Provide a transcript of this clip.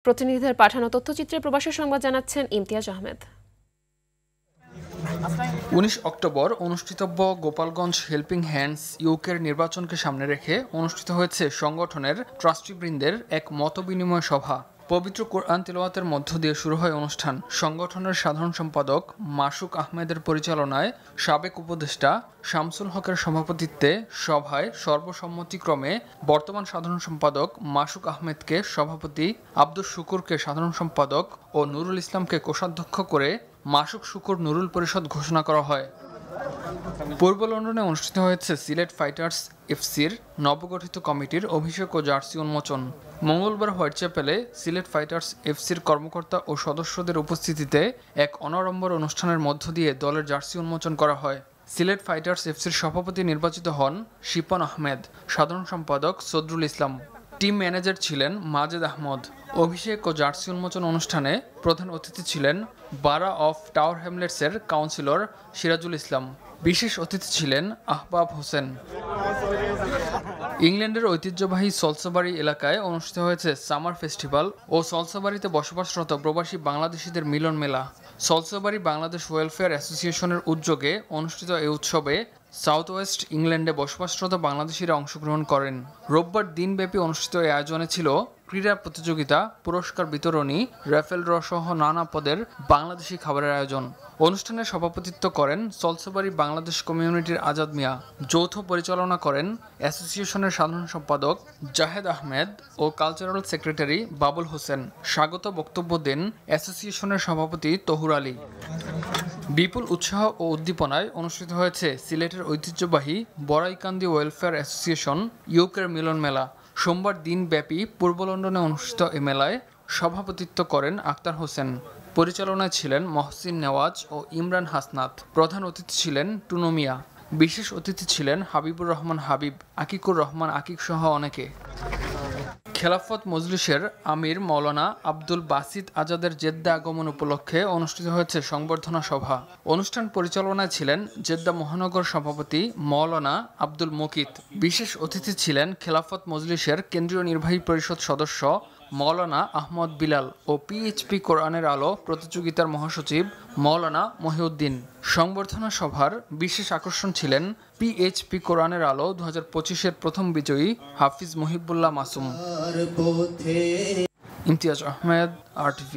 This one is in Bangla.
প্রতিনিধিদের পাঠানো তথ্যচিত্রে প্রবাসী সংবাদ জানাচ্ছেন ইমতিয়াজ আহমেদ। 19 অক্টোবর অনুষ্ঠিতব্য গোপালগঞ্জ হেল্পিং হ্যান্ডস ইউকের নির্বাচনকে সামনে রেখে অনুষ্ঠিত হয়েছে সংগঠনের ট্রাস্টিবৃন্দের এক মতবিনিময় সভা। পবিত্র কোরআন তিলাওয়াতের মধ্য দিয়ে শুরু হয় অনুষ্ঠান। সংগঠনের সাধারণ সম্পাদক মাসুক আহমেদের পরিচালনায় সাবেক উপদেষ্টা শামসুল হকের সভাপতিত্বে সভায় সর্বসম্মতিক্রমে বর্তমান সাধারণ সম্পাদক মাসুক আহমেদকে সভাপতি, আব্দুস শুকুরকে সাধারণ সম্পাদক ও নুরুল ইসলামকে কোষাধ্যক্ষ করে মাসুক শুকুর নুরুল পরিষদ ঘোষণা করা হয়। পূর্ব লন্ডনে অনুষ্ঠিত হয়েছে সিলেট ফাইটার্স এফসির নবগঠিত কমিটির অভিষেক ও জার্সি উন্মোচন। মঙ্গলবার হোয়াইটচ্যাপেলে সিলেট ফাইটার্স এফসির কর্মকর্তা ও সদস্যদের উপস্থিতিতে এক অনাড়ম্বর অনুষ্ঠানের মধ্য দিয়ে দলের জার্সি উন্মোচন করা হয়। সিলেট ফাইটার্স এফসির সভাপতি নির্বাচিত হন শিপন আহমেদ, সাধারণ সম্পাদক সদরুল ইসলাম, টিম ম্যানেজার ছিলেন মাজেদ আহমদ। অভিষেক ও জার্সি উন্মোচন অনুষ্ঠানে প্রধান অতিথি ছিলেন বারা অফ টাওয়ার হ্যামলেটসের কাউন্সিলর সিরাজুল ইসলাম। বিশেষ অতিথি ছিলেন আহবাব হোসেন। ইংল্যান্ডের ঐতিহ্যবাহী সলসবাড়ি এলাকায় অনুষ্ঠিত হয়েছে সামার ফেস্টিভ্যাল ও সলসবাড়িতে বসবাসরত প্রবাসী বাংলাদেশিদের মিলন মেলা। সলসবাড়ি বাংলাদেশ ওয়েলফেয়ার অ্যাসোসিয়েশনের উদ্যোগে অনুষ্ঠিত এই উৎসবে সাউথ ওয়েস্ট ইংল্যান্ডে বসবাসরত বাংলাদেশিরা অংশগ্রহণ করেন। রোববার দিনব্যাপী অনুষ্ঠিত এই আয়োজনে ছিল ক্রীড়া প্রতিযোগিতা, পুরস্কার বিতরণী, র্যাফেল ড্র সহ নানা পদের বাংলাদেশি খাবারের আয়োজন। অনুষ্ঠানে সভাপতিত্ব করেন সলসবাড়ি বাংলাদেশ কমিউনিটির আজাদ মিয়া। যৌথ পরিচালনা করেন অ্যাসোসিয়েশনের সাধারণ সম্পাদক জাহেদ আহমেদ ও কালচারাল সেক্রেটারি বাবুল হোসেন। স্বাগত বক্তব্য দেন অ্যাসোসিয়েশনের সভাপতি তহুর আলী। বিপুল উৎসাহ ও উদ্দীপনায় অনুষ্ঠিত হয়েছে সিলেটের ঐতিহ্যবাহী বড়াইকান্দি ওয়েলফেয়ার অ্যাসোসিয়েশন ইউকের মিলন মেলা। সোমবার দিনব্যাপী পূর্ব লন্ডনে অনুষ্ঠিত এ মেলায় সভাপতিত্ব করেন আক্তার হোসেন। পরিচালনায় ছিলেন মহসিন নেওয়াজ ও ইমরান হাসনাত। প্রধান অতিথি ছিলেন টুনু মিয়া। বিশেষ অতিথি ছিলেন হাবিবুর রহমান হাবিব, আকিকুর রহমান আকিক সহ অনেকে। খেলাফত মজলিসের আমির মাওলানা আব্দুল বাসিত আজাদের জেদ্দা আগমন উপলক্ষে অনুষ্ঠিত হয়েছে সংবর্ধনা সভা। অনুষ্ঠান পরিচালনায় ছিলেন জেদ্দা মহানগর সভাপতি মাওলানা আব্দুল মুকিত। বিশেষ অতিথি ছিলেন খেলাফত মজলিসের কেন্দ্রীয় নির্বাহী পরিষদ সদস্য মাওলানা আহমদ বিলাল ও পিএইচপি কোরআনের আলো প্রতিযোগিতার মহাসচিব মাওলানা মহিউদ্দিন। সংবর্ধনা সভার বিশেষ আকর্ষণ ছিলেন পিএইচপি কোরআনের আলো 2025-এর প্রথম বিজয়ী হাফিজ মুহিবুল্লাহ মাসুম। ইমতিয়াজ আহমেদ, RTV।